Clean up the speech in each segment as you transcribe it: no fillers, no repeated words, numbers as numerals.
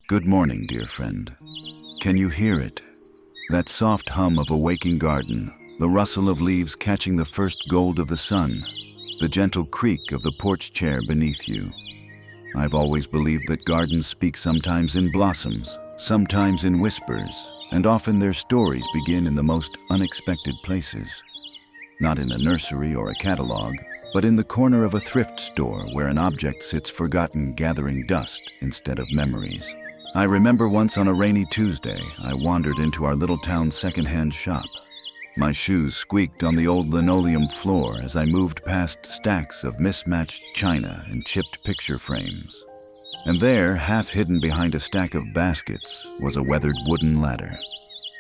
Good morning, dear friend. Can you hear it? That soft hum of a waking garden, the rustle of leaves catching the first gold of the sun, the gentle creak of the porch chair beneath you. I've always believed that gardens speak sometimes in blossoms, sometimes in whispers, and often their stories begin in the most unexpected places. Not in a nursery or a catalog, but in the corner of a thrift store where an object sits forgotten, gathering dust instead of memories. I remember once on a rainy Tuesday, I wandered into our little town secondhand shop. My shoes squeaked on the old linoleum floor as I moved past stacks of mismatched china and chipped picture frames. And there, half hidden behind a stack of baskets, was a weathered wooden ladder.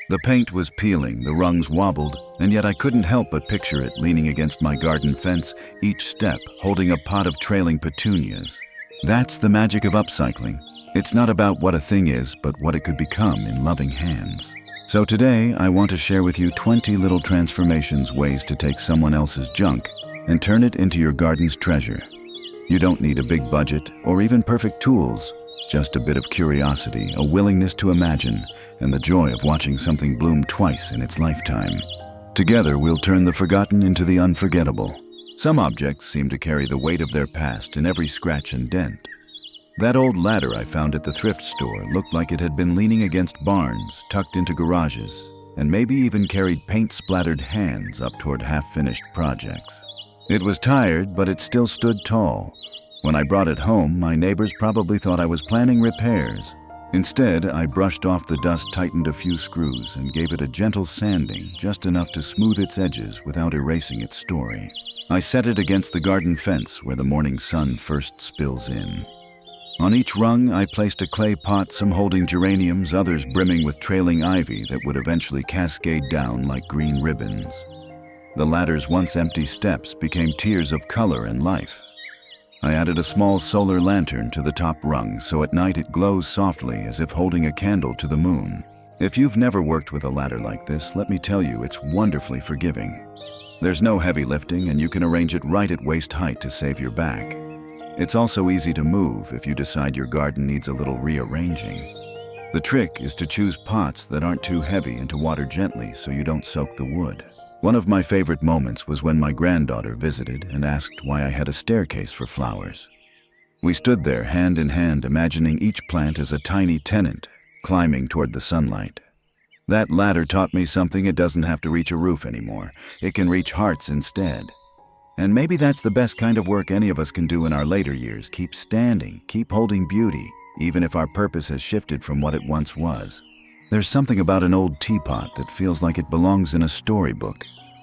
The paint was peeling, the rungs wobbled, and yet I couldn't help but picture it leaning against my garden fence, each step holding a pot of trailing petunias. That's the magic of upcycling. It's not about what a thing is, but what it could become in loving hands. So today, I want to share with you 20 little transformations ways to take someone else's junk and turn it into your garden's treasure. You don't need a big budget or even perfect tools, just a bit of curiosity, a willingness to imagine, and the joy of watching something bloom twice in its lifetime. Together, we'll turn the forgotten into the unforgettable. Some objects seem to carry the weight of their past in every scratch and dent. That old ladder I found at the thrift store looked like it had been leaning against barns, tucked into garages, and maybe even carried paint-splattered hands up toward half-finished projects. It was tired, but it still stood tall. When I brought it home, my neighbors probably thought I was planning repairs. Instead, I brushed off the dust, tightened a few screws, and gave it a gentle sanding, just enough to smooth its edges without erasing its story. I set it against the garden fence where the morning sun first spills in. On each rung, I placed a clay pot, some holding geraniums, others brimming with trailing ivy that would eventually cascade down like green ribbons. The ladder's once empty steps became tiers of color and life. I added a small solar lantern to the top rung, so at night it glows softly as if holding a candle to the moon. If you've never worked with a ladder like this, let me tell you, it's wonderfully forgiving. There's no heavy lifting, and you can arrange it right at waist height to save your back. It's also easy to move if you decide your garden needs a little rearranging. The trick is to choose pots that aren't too heavy and to water gently so you don't soak the wood. One of my favorite moments was when my granddaughter visited and asked why I had a staircase for flowers. We stood there hand in hand, imagining each plant as a tiny tenant climbing toward the sunlight. That ladder taught me something: it doesn't have to reach a roof anymore. It can reach hearts instead. And maybe that's the best kind of work any of us can do in our later years. Keep standing, keep holding beauty, even if our purpose has shifted from what it once was. There's something about an old teapot that feels like it belongs in a storybook.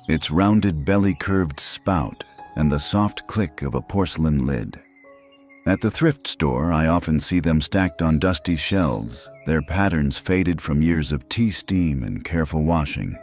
Its rounded belly-curved spout and the soft click of a porcelain lid. At the thrift store, I often see them stacked on dusty shelves, their patterns faded from years of tea steam and careful washing.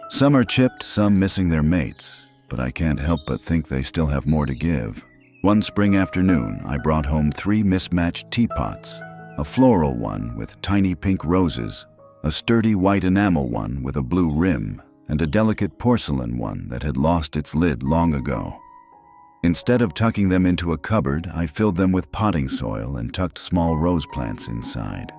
Some are chipped, some missing their mates, but I can't help but think they still have more to give. One spring afternoon, I brought home 3 mismatched teapots, a floral one with tiny pink roses, a sturdy white enamel one with a blue rim, and a delicate porcelain one that had lost its lid long ago. Instead of tucking them into a cupboard, I filled them with potting soil and tucked small rose plants inside.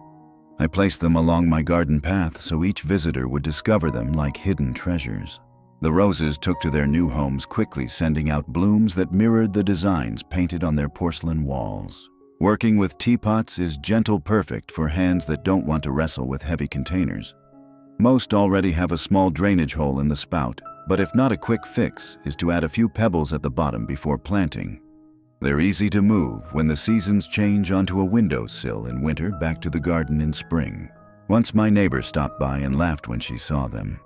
I placed them along my garden path so each visitor would discover them like hidden treasures. The roses took to their new homes quickly, sending out blooms that mirrored the designs painted on their porcelain walls. Working with teapots is gentle perfect for hands that don't want to wrestle with heavy containers. Most already have a small drainage hole in the spout, but if not, a quick fix is to add a few pebbles at the bottom before planting. They're easy to move when the seasons change onto a windowsill in winter, back to the garden in spring. Once my neighbor stopped by and laughed when she saw them.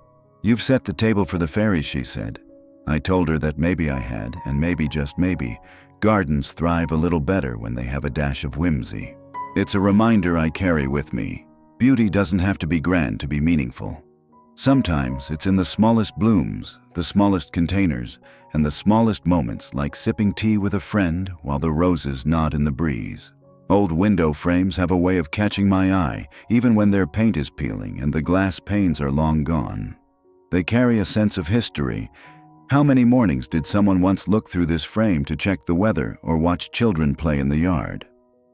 "You've set the table for the fairies," she said. I told her that maybe I had, and maybe, just maybe, gardens thrive a little better when they have a dash of whimsy. It's a reminder I carry with me. Beauty doesn't have to be grand to be meaningful. Sometimes it's in the smallest blooms, the smallest containers, and the smallest moments, like sipping tea with a friend while the roses nod in the breeze. Old window frames have a way of catching my eye, even when their paint is peeling and the glass panes are long gone. They carry a sense of history. How many mornings did someone once look through this frame to check the weather or watch children play in the yard?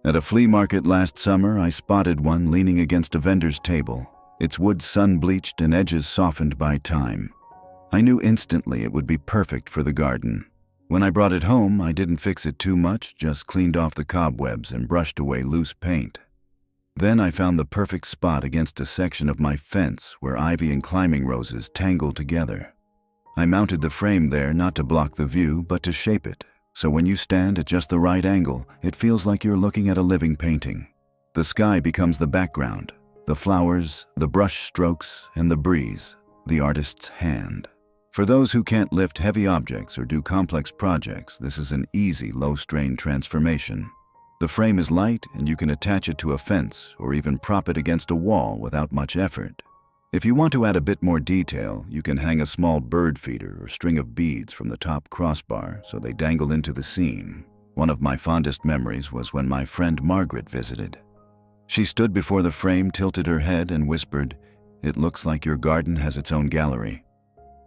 At a flea market last summer, I spotted one leaning against a vendor's table, its wood sun-bleached and edges softened by time. I knew instantly it would be perfect for the garden. When I brought it home, I didn't fix it too much, just cleaned off the cobwebs and brushed away loose paint. Then I found the perfect spot against a section of my fence where ivy and climbing roses tangled together. I mounted the frame there not to block the view, but to shape it, so when you stand at just the right angle, it feels like you're looking at a living painting. The sky becomes the background, the flowers, the brush strokes, and the breeze, the artist's hand. For those who can't lift heavy objects or do complex projects, this is an easy, low-strain transformation. The frame is light and you can attach it to a fence or even prop it against a wall without much effort. If you want to add a bit more detail, you can hang a small bird feeder or string of beads from the top crossbar so they dangle into the scene. One of my fondest memories was when my friend Margaret visited. She stood before the frame, tilted her head, and whispered, "It looks like your garden has its own gallery."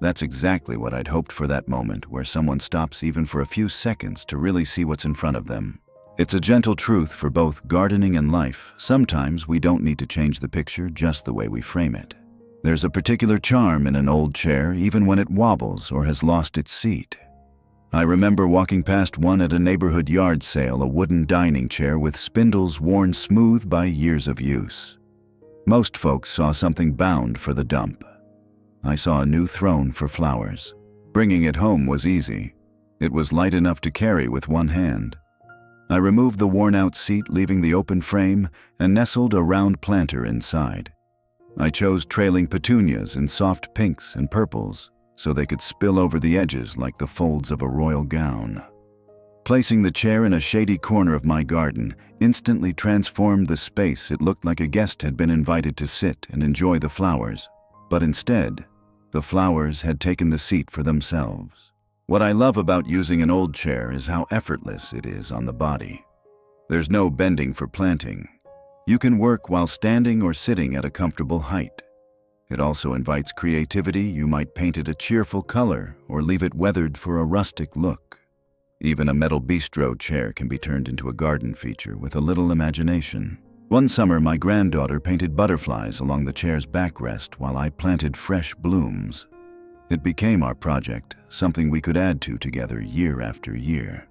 That's exactly what I'd hoped for, that moment where someone stops even for a few seconds to really see what's in front of them. It's a gentle truth for both gardening and life. Sometimes we don't need to change the picture, just the way we frame it. There's a particular charm in an old chair, even when it wobbles or has lost its seat. I remember walking past one at a neighborhood yard sale, a wooden dining chair with spindles worn smooth by years of use. Most folks saw something bound for the dump. I saw a new throne for flowers. Bringing it home was easy. It was light enough to carry with one hand. I removed the worn-out seat, leaving the open frame, and nestled a round planter inside. I chose trailing petunias in soft pinks and purples, so they could spill over the edges like the folds of a royal gown. Placing the chair in a shady corner of my garden instantly transformed the space. It looked like a guest had been invited to sit and enjoy the flowers, but instead, the flowers had taken the seat for themselves. What I love about using an old chair is how effortless it is on the body. There's no bending for planting. You can work while standing or sitting at a comfortable height. It also invites creativity. You might paint it a cheerful color or leave it weathered for a rustic look. Even a metal bistro chair can be turned into a garden feature with a little imagination. One summer, my granddaughter painted butterflies along the chair's backrest while I planted fresh blooms. It became our project, something we could add to together year after year.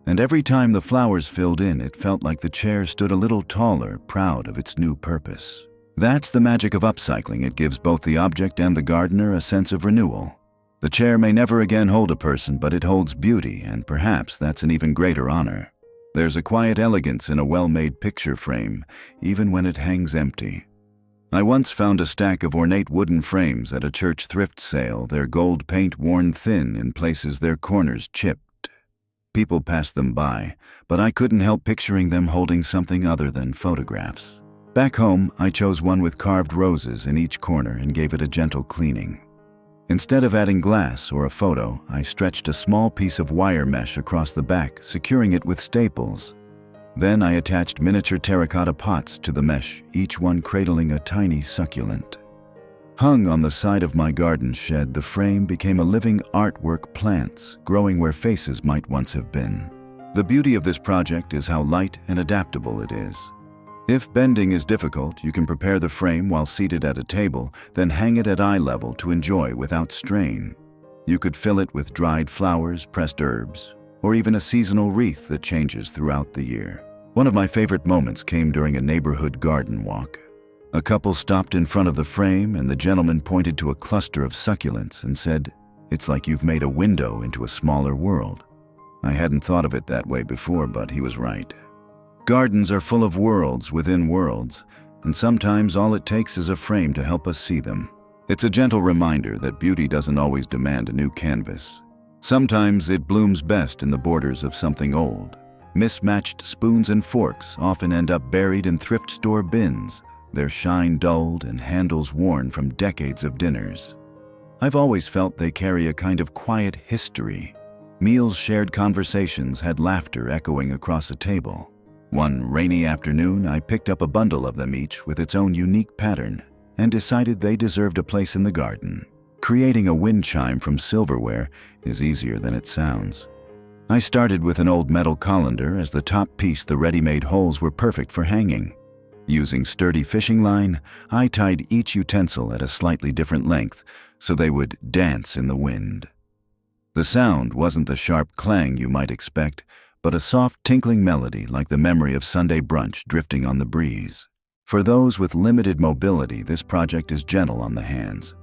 And every time the flowers filled in, it felt like the chair stood a little taller, proud of its new purpose. That's the magic of upcycling. It gives both the object and the gardener a sense of renewal. The chair may never again hold a person, but it holds beauty, and perhaps that's an even greater honor. There's a quiet elegance in a well-made picture frame, even when it hangs empty. I once found a stack of ornate wooden frames at a church thrift sale, their gold paint worn thin in places, their corners chipped. People passed them by, but I couldn't help picturing them holding something other than photographs. Back home, I chose one with carved roses in each corner and gave it a gentle cleaning. Instead of adding glass or a photo, I stretched a small piece of wire mesh across the back, securing it with staples. Then I attached miniature terracotta pots to the mesh, each one cradling a tiny succulent. Hung on the side of my garden shed, the frame became a living artwork, plants growing where faces might once have been. The beauty of this project is how light and adaptable it is. If bending is difficult, you can prepare the frame while seated at a table, then hang it at eye level to enjoy without strain. You could fill it with dried flowers, pressed herbs, or even a seasonal wreath that changes throughout the year. One of my favorite moments came during a neighborhood garden walk. A couple stopped in front of the frame, and the gentleman pointed to a cluster of succulents and said, "It's like you've made a window into a smaller world." I hadn't thought of it that way before, but he was right. Gardens are full of worlds within worlds, and sometimes all it takes is a frame to help us see them. It's a gentle reminder that beauty doesn't always demand a new canvas. Sometimes it blooms best in the borders of something old. Mismatched spoons and forks often end up buried in thrift store bins, their shine dulled and handles worn from decades of dinners. I've always felt they carry a kind of quiet history. Meals shared, conversations had laughter echoing across a table. One rainy afternoon, I picked up a bundle of them, each with its own unique pattern, and decided they deserved a place in the garden. Creating a wind chime from silverware is easier than it sounds. I started with an old metal colander as the top piece. The ready-made holes were perfect for hanging. Using sturdy fishing line, I tied each utensil at a slightly different length so they would dance in the wind. The sound wasn't the sharp clang you might expect, but a soft tinkling melody like the memory of Sunday brunch drifting on the breeze. For those with limited mobility, this project is gentle on the hands.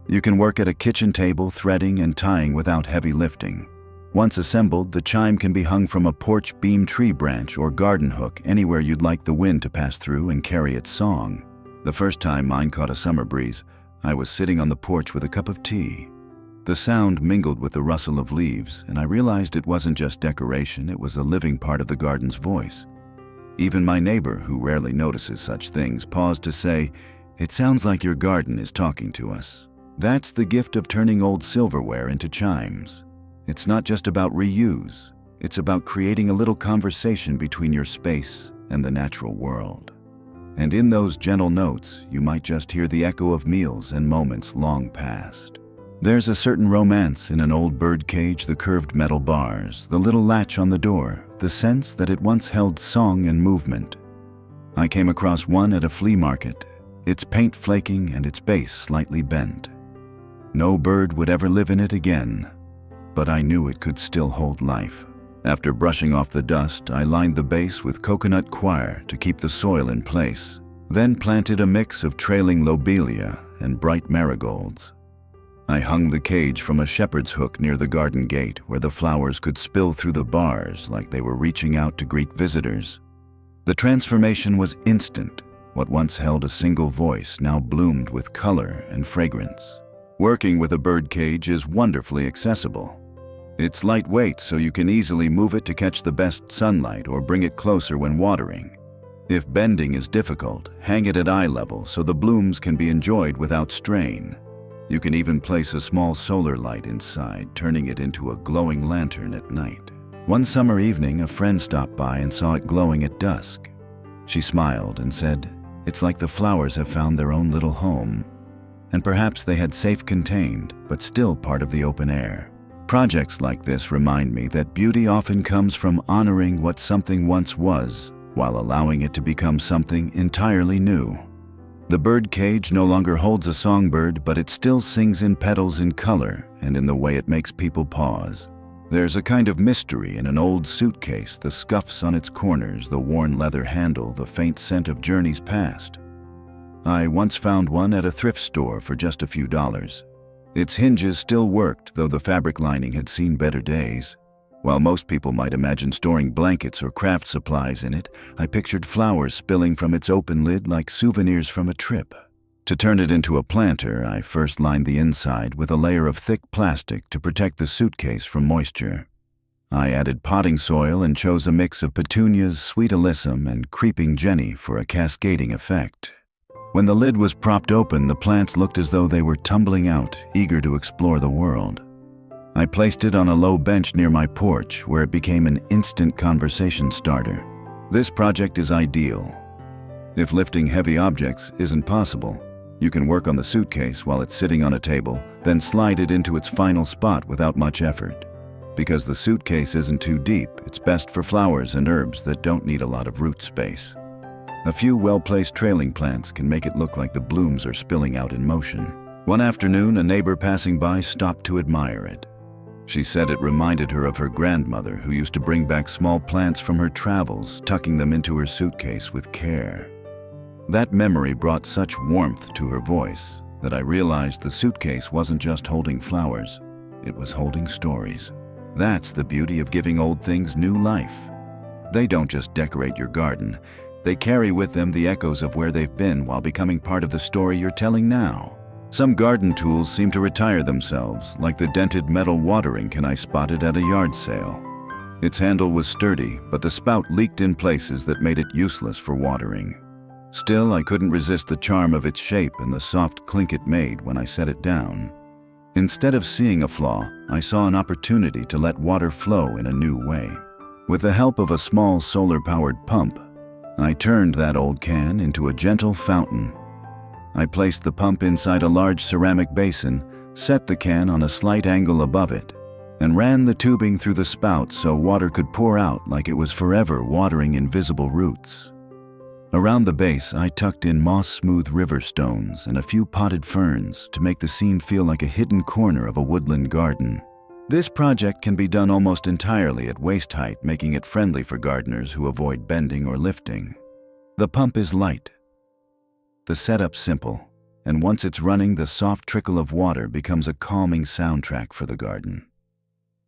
You can work at a kitchen table threading and tying without heavy lifting. Once assembled, the chime can be hung from a porch beam, tree branch, or garden hook anywhere you'd like the wind to pass through and carry its song. The first time mine caught a summer breeze, I was sitting on the porch with a cup of tea. The sound mingled with the rustle of leaves, and I realized it wasn't just decoration, it was a living part of the garden's voice. Even my neighbor, who rarely notices such things, paused to say, "It sounds like your garden is talking to us." That's the gift of turning old silverware into chimes. It's not just about reuse, it's about creating a little conversation between your space and the natural world. And in those gentle notes, you might just hear the echo of meals and moments long past. There's a certain romance in an old birdcage, the curved metal bars, the little latch on the door, the sense that it once held song and movement. I came across one at a flea market, its paint flaking and its base slightly bent. No bird would ever live in it again, but I knew it could still hold life. After brushing off the dust, I lined the base with coconut coir to keep the soil in place, then planted a mix of trailing lobelia and bright marigolds. I hung the cage from a shepherd's hook near the garden gate where the flowers could spill through the bars like they were reaching out to greet visitors. The transformation was instant. What once held a single voice now bloomed with color and fragrance. Working with a birdcage is wonderfully accessible. It's lightweight, so you can easily move it to catch the best sunlight or bring it closer when watering. If bending is difficult, hang it at eye level so the blooms can be enjoyed without strain. You can even place a small solar light inside, turning it into a glowing lantern at night. One summer evening, a friend stopped by and saw it glowing at dusk. She smiled and said, "It's like the flowers have found their own little home." And perhaps they had safe contained, but still part of the open air. Projects like this remind me that beauty often comes from honoring what something once was, while allowing it to become something entirely new. The birdcage no longer holds a songbird, but it still sings in petals, in color, and in the way it makes people pause. There's a kind of mystery in an old suitcase, the scuffs on its corners, the worn leather handle, the faint scent of journeys past. I once found one at a thrift store for just a few dollars. Its hinges still worked, though the fabric lining had seen better days. While most people might imagine storing blankets or craft supplies in it, I pictured flowers spilling from its open lid like souvenirs from a trip. To turn it into a planter, I first lined the inside with a layer of thick plastic to protect the suitcase from moisture. I added potting soil and chose a mix of petunias, sweet alyssum, and creeping jenny for a cascading effect. When the lid was propped open, the plants looked as though they were tumbling out, eager to explore the world. I placed it on a low bench near my porch, where it became an instant conversation starter. This project is ideal. If lifting heavy objects isn't possible, you can work on the suitcase while it's sitting on a table, then slide it into its final spot without much effort. Because the suitcase isn't too deep, it's best for flowers and herbs that don't need a lot of root space. A few well-placed trailing plants can make it look like the blooms are spilling out in motion. One afternoon, a neighbor passing by stopped to admire it. She said it reminded her of her grandmother, who used to bring back small plants from her travels, tucking them into her suitcase with care. That memory brought such warmth to her voice that I realized the suitcase wasn't just holding flowers, it was holding stories. That's the beauty of giving old things new life. They don't just decorate your garden, they carry with them the echoes of where they've been while becoming part of the story you're telling now. Some garden tools seem to retire themselves, like the dented metal watering can I spotted at a yard sale. Its handle was sturdy, but the spout leaked in places that made it useless for watering. Still, I couldn't resist the charm of its shape and the soft clink it made when I set it down. Instead of seeing a flaw, I saw an opportunity to let water flow in a new way. With the help of a small solar-powered pump, I turned that old can into a gentle fountain. I placed the pump inside a large ceramic basin, set the can on a slight angle above it, and ran the tubing through the spout so water could pour out like it was forever watering invisible roots. Around the base, I tucked in moss-smooth river stones and a few potted ferns to make the scene feel like a hidden corner of a woodland garden. This project can be done almost entirely at waist height, making it friendly for gardeners who avoid bending or lifting. The pump is light, the setup simple, and once it's running, the soft trickle of water becomes a calming soundtrack for the garden.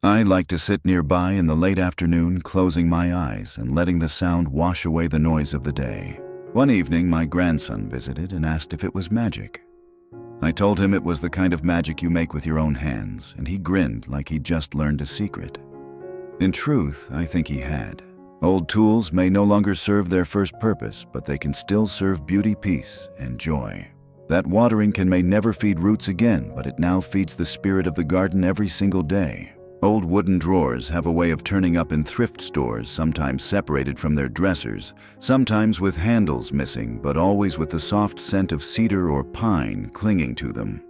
I like to sit nearby in the late afternoon, closing my eyes and letting the sound wash away the noise of the day. One evening, my grandson visited and asked if it was magic. I told him it was the kind of magic you make with your own hands, and he grinned like he'd just learned a secret. In truth, I think he had. Old tools may no longer serve their first purpose, but they can still serve beauty, peace, and joy. That watering can may never feed roots again, but it now feeds the spirit of the garden every single day. Old wooden drawers have a way of turning up in thrift stores, sometimes separated from their dressers, sometimes with handles missing, but always with the soft scent of cedar or pine clinging to them.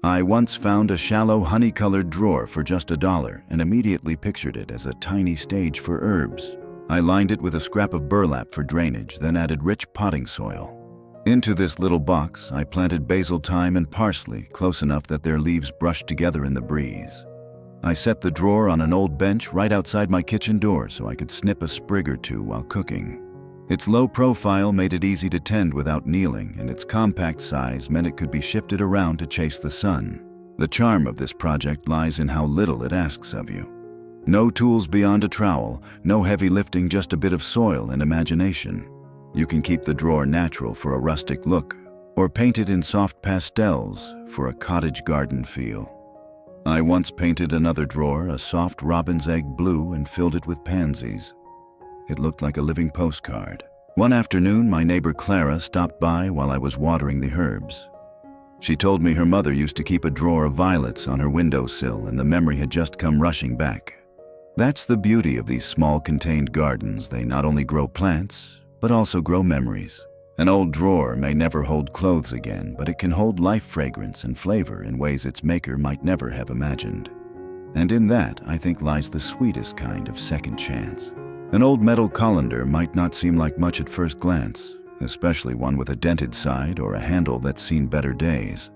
I once found a shallow honey-colored drawer for just $1 and immediately pictured it as a tiny stage for herbs. I lined it with a scrap of burlap for drainage, then added rich potting soil. Into this little box, I planted basil, thyme, and parsley, close enough that their leaves brushed together in the breeze. I set the drawer on an old bench right outside my kitchen door so I could snip a sprig or two while cooking. Its low profile made it easy to tend without kneeling, and its compact size meant it could be shifted around to chase the sun. The charm of this project lies in how little it asks of you. No tools beyond a trowel, no heavy lifting, just a bit of soil and imagination. You can keep the drawer natural for a rustic look, or paint it in soft pastels for a cottage garden feel. I once painted another drawer a soft robin's egg blue and filled it with pansies. It looked like a living postcard. One afternoon, my neighbor Clara stopped by while I was watering the herbs. She told me her mother used to keep a drawer of violets on her windowsill, and the memory had just come rushing back. That's the beauty of these small contained gardens. They not only grow plants, but also grow memories. An old drawer may never hold clothes again, but it can hold life, fragrance, and flavor in ways its maker might never have imagined. And in that, I think, lies the sweetest kind of second chance. An old metal colander might not seem like much at first glance, especially one with a dented side or a handle that's seen better days.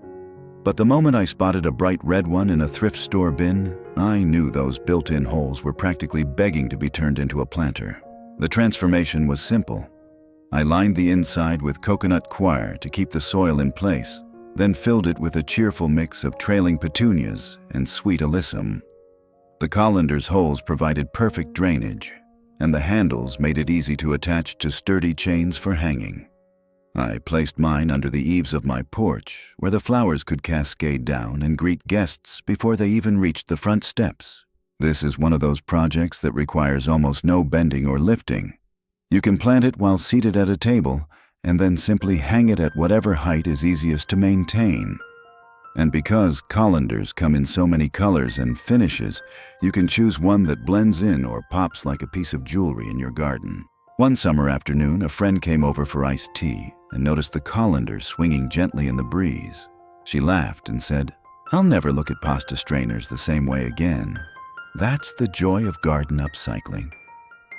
But the moment I spotted a bright red one in a thrift store bin, I knew those built-in holes were practically begging to be turned into a planter. The transformation was simple. I lined the inside with coconut coir to keep the soil in place, then filled it with a cheerful mix of trailing petunias and sweet alyssum. The colander's holes provided perfect drainage, and the handles made it easy to attach to sturdy chains for hanging. I placed mine under the eaves of my porch, where the flowers could cascade down and greet guests before they even reached the front steps. This is one of those projects that requires almost no bending or lifting. You can plant it while seated at a table, and then simply hang it at whatever height is easiest to maintain. And because colanders come in so many colors and finishes, you can choose one that blends in or pops like a piece of jewelry in your garden. One summer afternoon, a friend came over for iced tea and noticed the colander swinging gently in the breeze. She laughed and said, "I'll never look at pasta strainers the same way again." That's the joy of garden upcycling.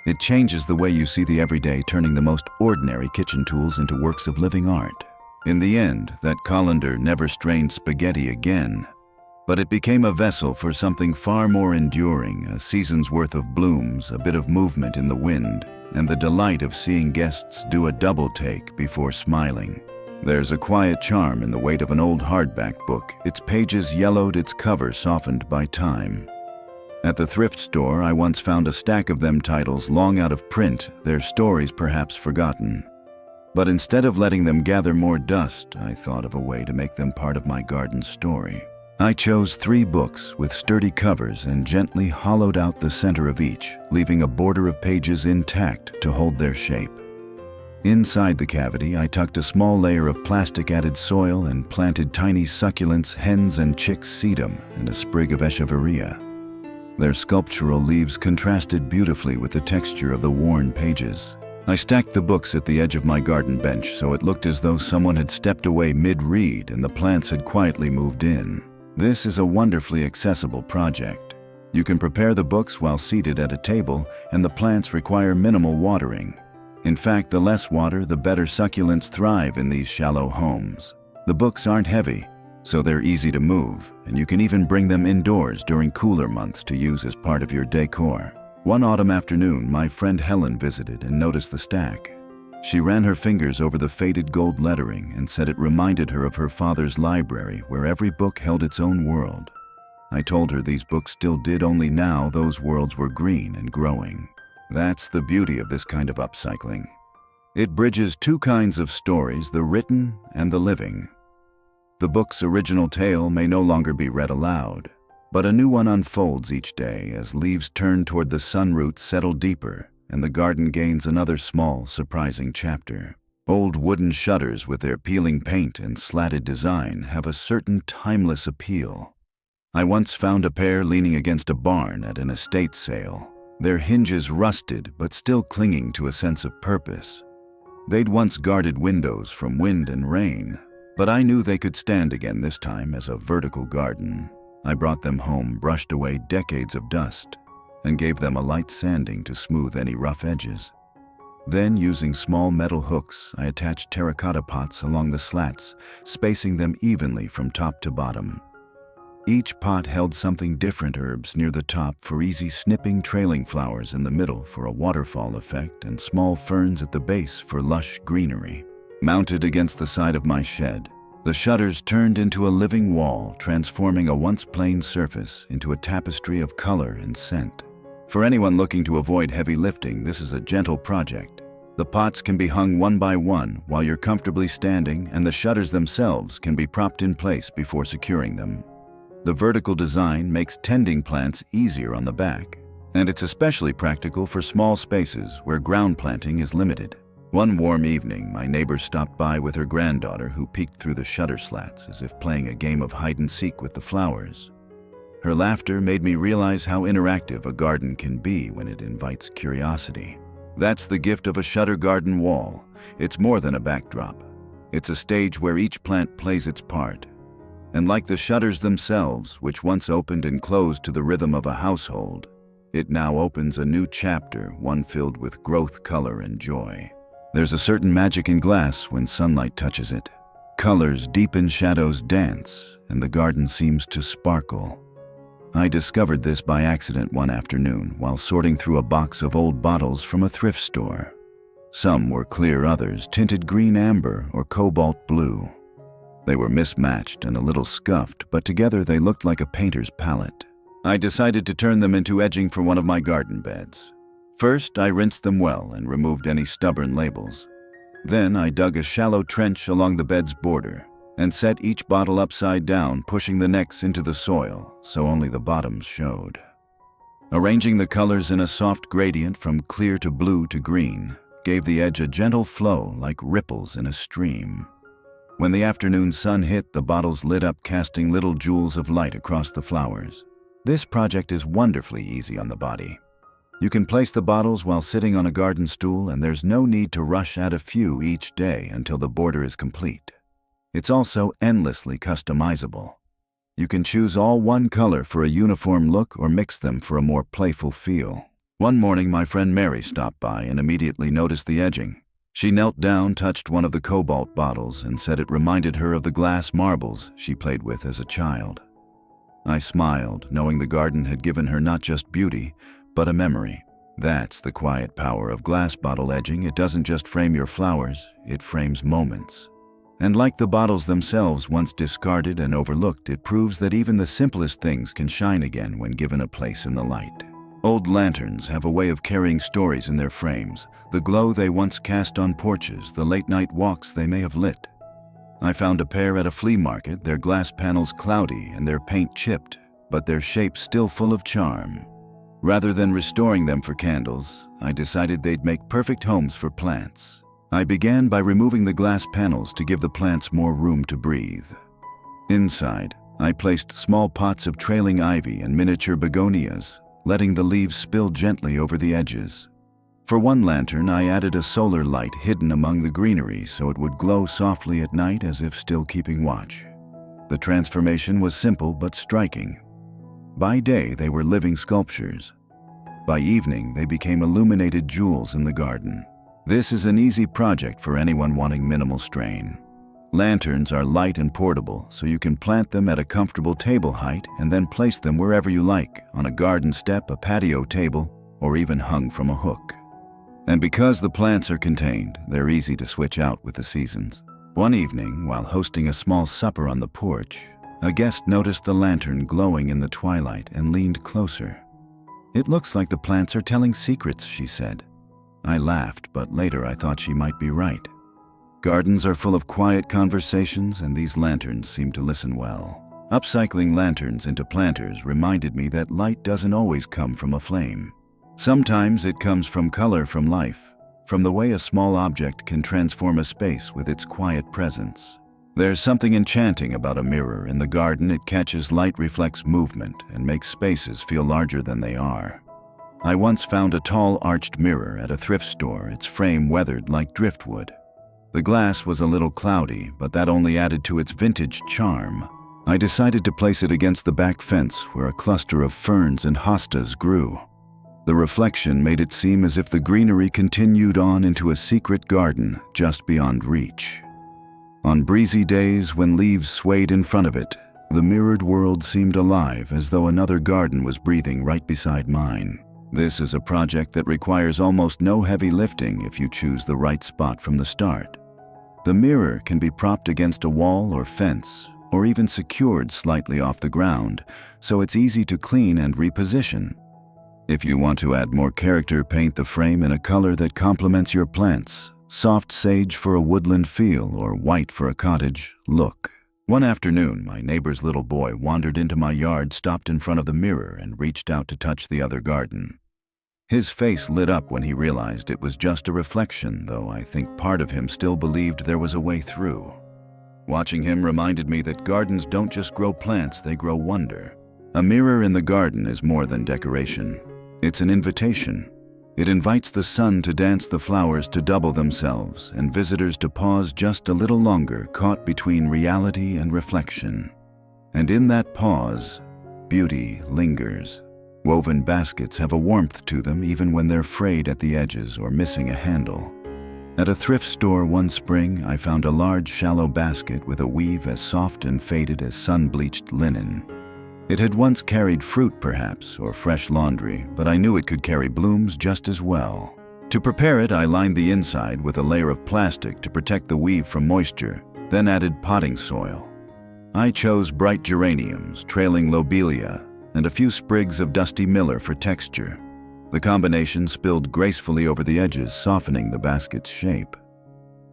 It changes the way you see the everyday, turning the most ordinary kitchen tools into works of living art. In the end, that colander never strained spaghetti again, but it became a vessel for something far more enduring, a season's worth of blooms, a bit of movement in the wind, and the delight of seeing guests do a double take before smiling. There's a quiet charm in the weight of an old hardback book, its pages yellowed, its cover softened by time. At the thrift store, I once found a stack of them titles long out of print, their stories perhaps forgotten. But instead of letting them gather more dust, I thought of a way to make them part of my garden story. I chose 3 books with sturdy covers and gently hollowed out the center of each, leaving a border of pages intact to hold their shape. Inside the cavity, I tucked a small layer of plastic-added soil and planted tiny succulents, hens and chicks sedum, and a sprig of echeveria. Their sculptural leaves contrasted beautifully with the texture of the worn pages. I stacked the books at the edge of my garden bench so it looked as though someone had stepped away mid-read and the plants had quietly moved in. This is a wonderfully accessible project. You can prepare the books while seated at a table, and the plants require minimal watering. In fact, the less water, the better succulents thrive in these shallow homes. The books aren't heavy, so they're easy to move, and you can even bring them indoors during cooler months to use as part of your decor. One autumn afternoon, my friend Helen visited and noticed the stack. She ran her fingers over the faded gold lettering and said it reminded her of her father's library, where every book held its own world. I told her these books still did, only now those worlds were green and growing. That's the beauty of this kind of upcycling. It bridges two kinds of stories, the written and the living. The book's original tale may no longer be read aloud, but a new one unfolds each day as leaves turn toward the sun, roots settle deeper, and the garden gains another small, surprising chapter. Old wooden shutters with their peeling paint and slatted design have a certain timeless appeal. I once found a pair leaning against a barn at an estate sale, their hinges rusted but still clinging to a sense of purpose. They'd once guarded windows from wind and rain, but I knew they could stand again, this time as a vertical garden. I brought them home, brushed away decades of dust, and gave them a light sanding to smooth any rough edges. Then, using small metal hooks, I attached terracotta pots along the slats, spacing them evenly from top to bottom. Each pot held something different: herbs near the top for easy snipping, trailing flowers in the middle for a waterfall effect, and small ferns at the base for lush greenery. Mounted against the side of my shed, the shutters turned into a living wall, transforming a once plain surface into a tapestry of color and scent. For anyone looking to avoid heavy lifting, this is a gentle project. The pots can be hung one by one while you're comfortably standing, and the shutters themselves can be propped in place before securing them. The vertical design makes tending plants easier on the back, and it's especially practical for small spaces where ground planting is limited. One warm evening, my neighbor stopped by with her granddaughter, who peeked through the shutter slats as if playing a game of hide-and-seek with the flowers. Her laughter made me realize how interactive a garden can be when it invites curiosity. That's the gift of a shutter garden wall. It's more than a backdrop. It's a stage where each plant plays its part. And like the shutters themselves, which once opened and closed to the rhythm of a household, it now opens a new chapter, one filled with growth, color, and joy. There's a certain magic in glass when sunlight touches it. Colors deepen, shadows dance, and the garden seems to sparkle. I discovered this by accident one afternoon while sorting through a box of old bottles from a thrift store. Some were clear, others tinted green, amber, or cobalt blue. They were mismatched and a little scuffed, but together they looked like a painter's palette. I decided to turn them into edging for one of my garden beds. First, I rinsed them well and removed any stubborn labels. Then I dug a shallow trench along the bed's border and set each bottle upside down, pushing the necks into the soil so only the bottoms showed. Arranging the colors in a soft gradient from clear to blue to green gave the edge a gentle flow like ripples in a stream. When the afternoon sun hit, the bottles lit up, casting little jewels of light across the flowers. This project is wonderfully easy on the body. You can place the bottles while sitting on a garden stool, and there's no need to rush add a few each day until the border is complete. It's also endlessly customizable. You can choose all one color for a uniform look or mix them for a more playful feel. One morning, my friend Mary stopped by and immediately noticed the edging. She knelt down, touched one of the cobalt bottles, and said it reminded her of the glass marbles she played with as a child. I smiled, knowing the garden had given her not just beauty, but a memory. That's the quiet power of glass bottle edging. It doesn't just frame your flowers, it frames moments. And like the bottles themselves, once discarded and overlooked, it proves that even the simplest things can shine again when given a place in the light. Old lanterns have a way of carrying stories in their frames, the glow they once cast on porches, the late-night walks they may have lit. I found a pair at a flea market, their glass panels cloudy and their paint chipped, but their shape still full of charm. Rather than restoring them for candles, I decided they'd make perfect homes for plants. I began by removing the glass panels to give the plants more room to breathe. Inside, I placed small pots of trailing ivy and miniature begonias, letting the leaves spill gently over the edges. For one lantern, I added a solar light hidden among the greenery so it would glow softly at night as if still keeping watch. The transformation was simple but striking. By day, they were living sculptures. By evening, they became illuminated jewels in the garden. This is an easy project for anyone wanting minimal strain. Lanterns are light and portable, so you can plant them at a comfortable table height and then place them wherever you like, on a garden step, a patio table, or even hung from a hook. And because the plants are contained, they're easy to switch out with the seasons. One evening, while hosting a small supper on the porch, a guest noticed the lantern glowing in the twilight and leaned closer. "It looks like the plants are telling secrets," she said. I laughed, but later I thought she might be right. Gardens are full of quiet conversations, and these lanterns seem to listen well. Upcycling lanterns into planters reminded me that light doesn't always come from a flame. Sometimes it comes from color from life, from the way a small object can transform a space with its quiet presence. There's something enchanting about a mirror in the garden. It catches light, reflects movement, and makes spaces feel larger than they are. I once found a tall arched mirror at a thrift store, its frame weathered like driftwood. The glass was a little cloudy, but that only added to its vintage charm. I decided to place it against the back fence where a cluster of ferns and hostas grew. The reflection made it seem as if the greenery continued on into a secret garden just beyond reach. On breezy days when leaves swayed in front of it, the mirrored world seemed alive, as though another garden was breathing right beside mine. This is a project that requires almost no heavy lifting if you choose the right spot from the start. The mirror can be propped against a wall or fence, or even secured slightly off the ground, so it's easy to clean and reposition. If you want to add more character, paint the frame in a color that complements your plants. Soft sage for a woodland feel, or white for a cottage look. One afternoon, my neighbor's little boy wandered into my yard, stopped in front of the mirror, and reached out to touch the other garden. His face lit up when he realized it was just a reflection, though I think part of him still believed there was a way through. Watching him reminded me that gardens don't just grow plants, they grow wonder. A mirror in the garden is more than decoration. It's an invitation. It invites the sun to dance, the flowers to double themselves, and visitors to pause just a little longer, caught between reality and reflection. And in that pause, beauty lingers. Woven baskets have a warmth to them even when they're frayed at the edges or missing a handle. At a thrift store one spring, I found a large, shallow basket with a weave as soft and faded as sun-bleached linen. It had once carried fruit, perhaps, or fresh laundry, but I knew it could carry blooms just as well. To prepare it, I lined the inside with a layer of plastic to protect the weave from moisture, then added potting soil. I chose bright geraniums, trailing lobelia, and a few sprigs of dusty miller for texture. The combination spilled gracefully over the edges, softening the basket's shape.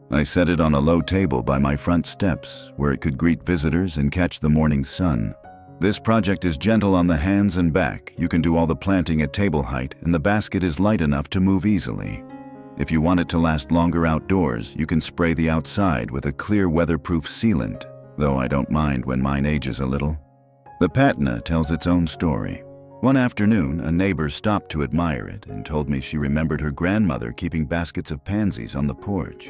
I set it on a low table by my front steps, where it could greet visitors and catch the morning sun. This project is gentle on the hands and back. You can do all the planting at table height, and the basket is light enough to move easily. If you want it to last longer outdoors, you can spray the outside with a clear weatherproof sealant, though I don't mind when mine ages a little. The patina tells its own story. One afternoon, a neighbor stopped to admire it and told me she remembered her grandmother keeping baskets of pansies on the porch.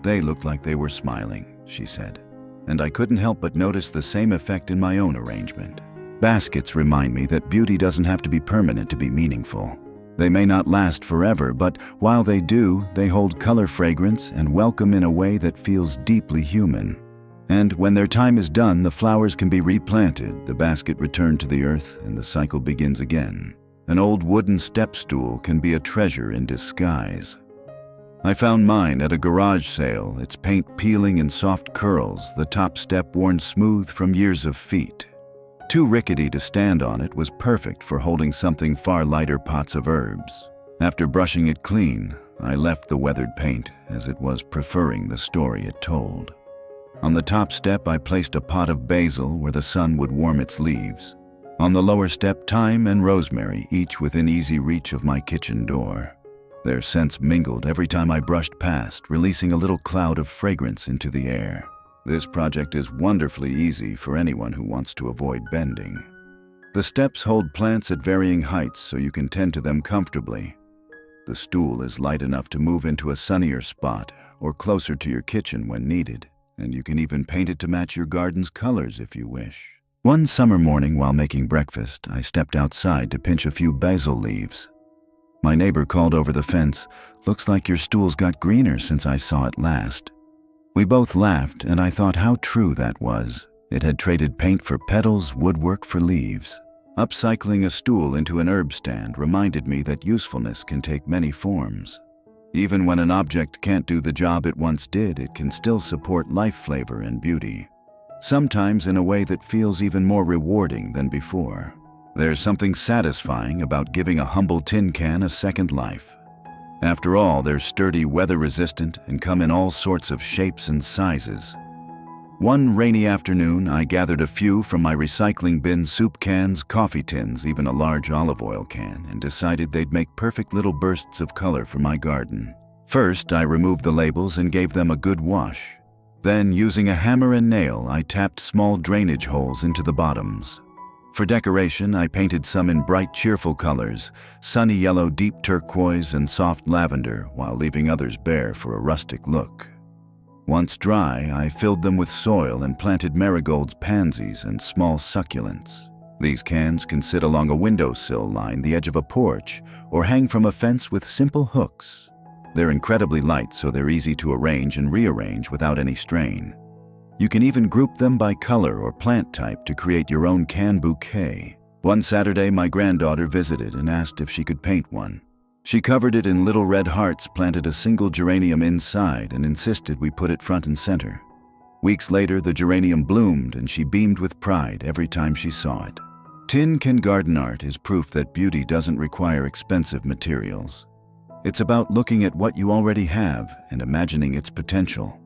They looked like they were smiling, she said, and I couldn't help but notice the same effect in my own arrangement. Baskets remind me that beauty doesn't have to be permanent to be meaningful. They may not last forever, but while they do, they hold color, fragrance, and welcome in a way that feels deeply human. And when their time is done, the flowers can be replanted, the basket returned to the earth, and the cycle begins again. An old wooden step stool can be a treasure in disguise. I found mine at a garage sale, its paint peeling in soft curls, the top step worn smooth from years of feet. Too rickety to stand on, it was perfect for holding something far lighter, pots of herbs. After brushing it clean, I left the weathered paint, as it was preferring the story it told. On the top step, I placed a pot of basil where the sun would warm its leaves. On the lower step, thyme and rosemary, each within easy reach of my kitchen door. Their scents mingled every time I brushed past, releasing a little cloud of fragrance into the air. This project is wonderfully easy for anyone who wants to avoid bending. The steps hold plants at varying heights so you can tend to them comfortably. The stool is light enough to move into a sunnier spot or closer to your kitchen when needed, and you can even paint it to match your garden's colors if you wish. One summer morning while making breakfast, I stepped outside to pinch a few basil leaves. My neighbor called over the fence, "Looks like your stool's got greener since I saw it last." We both laughed, and I thought how true that was. It had traded paint for petals, woodwork for leaves. Upcycling a stool into an herb stand reminded me that usefulness can take many forms. Even when an object can't do the job it once did, it can still support life flavor and beauty. Sometimes in a way that feels even more rewarding than before. There's something satisfying about giving a humble tin can a second life. After all, they're sturdy, weather-resistant, and come in all sorts of shapes and sizes. One rainy afternoon, I gathered a few from my recycling bin: soup cans, coffee tins, even a large olive oil can, and decided they'd make perfect little bursts of color for my garden. First, I removed the labels and gave them a good wash. Then, using a hammer and nail, I tapped small drainage holes into the bottoms. For decoration, I painted some in bright, cheerful colors: sunny yellow, deep turquoise, and soft lavender, while leaving others bare for a rustic look. Once dry, I filled them with soil and planted marigolds, pansies, and small succulents. These cans can sit along a windowsill line the edge of a porch, or hang from a fence with simple hooks. They're incredibly light, so they're easy to arrange and rearrange without any strain. You can even group them by color or plant type to create your own can bouquet. One Saturday, my granddaughter visited and asked if she could paint one. She covered it in little red hearts, planted a single geranium inside, and insisted we put it front and center. Weeks later, the geranium bloomed, and she beamed with pride every time she saw it. Tin can garden art is proof that beauty doesn't require expensive materials. It's about looking at what you already have and imagining its potential.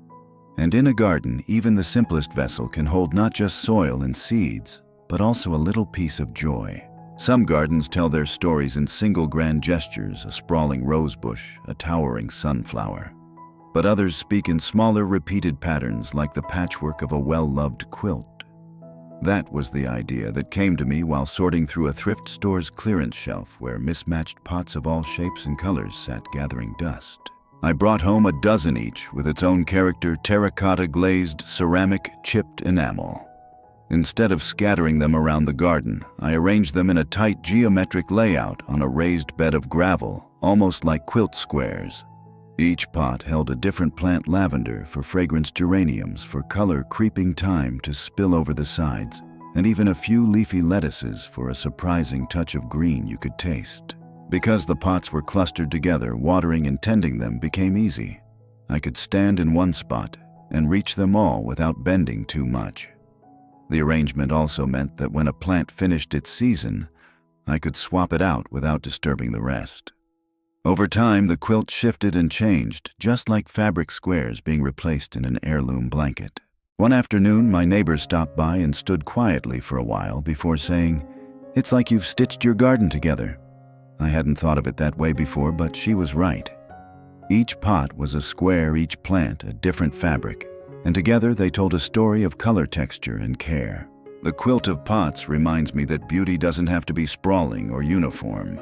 And in a garden, even the simplest vessel can hold not just soil and seeds, but also a little piece of joy. Some gardens tell their stories in single grand gestures: a sprawling rosebush, a towering sunflower. But others speak in smaller, repeated patterns, like the patchwork of a well-loved quilt. That was the idea that came to me while sorting through a thrift store's clearance shelf, where mismatched pots of all shapes and colors sat gathering dust. I brought home a dozen each, with its own character: terracotta, glazed, ceramic, chipped enamel. Instead of scattering them around the garden, I arranged them in a tight geometric layout on a raised bed of gravel, almost like quilt squares. Each pot held a different plant: lavender for fragrance, geraniums for color, creeping thyme to spill over the sides, and even a few leafy lettuces for a surprising touch of green you could taste. Because the pots were clustered together, watering and tending them became easy. I could stand in one spot and reach them all without bending too much. The arrangement also meant that when a plant finished its season, I could swap it out without disturbing the rest. Over time, the quilt shifted and changed, just like fabric squares being replaced in an heirloom blanket. One afternoon, my neighbor stopped by and stood quietly for a while before saying, "It's like you've stitched your garden together." I hadn't thought of it that way before, but she was right. Each pot was a square, each plant a different fabric, and together they told a story of color, texture, and care. The quilt of pots reminds me that beauty doesn't have to be sprawling or uniform.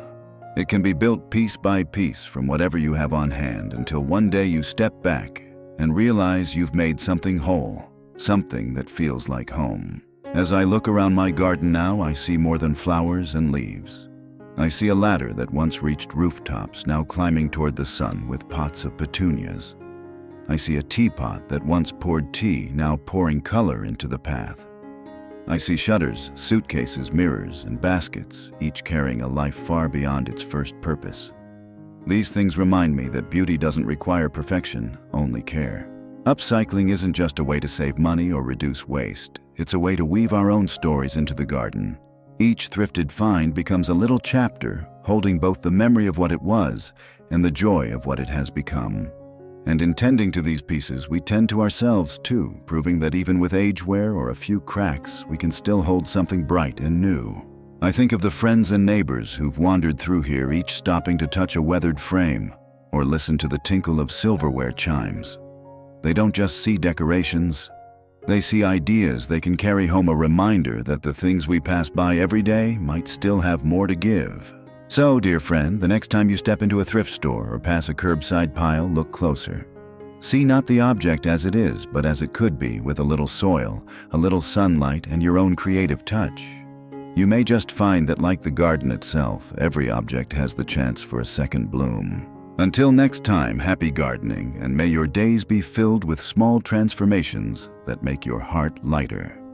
It can be built piece by piece from whatever you have on hand, until one day you step back and realize you've made something whole, something that feels like home. As I look around my garden now, I see more than flowers and leaves. I see a ladder that once reached rooftops, now climbing toward the sun with pots of petunias. I see a teapot that once poured tea, now pouring color into the path. I see shutters, suitcases, mirrors, and baskets, each carrying a life far beyond its first purpose. These things remind me that beauty doesn't require perfection, only care. Upcycling isn't just a way to save money or reduce waste. It's a way to weave our own stories into the garden. Each thrifted find becomes a little chapter, holding both the memory of what it was and the joy of what it has become. And in tending to these pieces, we tend to ourselves too, proving that even with age wear or a few cracks, we can still hold something bright and new. I think of the friends and neighbors who've wandered through here, each stopping to touch a weathered frame or listen to the tinkle of silverware chimes. They don't just see decorations, they see ideas they can carry home, a reminder that the things we pass by every day might still have more to give. So, dear friend, the next time you step into a thrift store or pass a curbside pile, look closer. See not the object as it is, but as it could be, with a little soil, a little sunlight, and your own creative touch. You may just find that, like the garden itself, every object has the chance for a second bloom. Until next time, happy gardening, and may your days be filled with small transformations that make your heart lighter.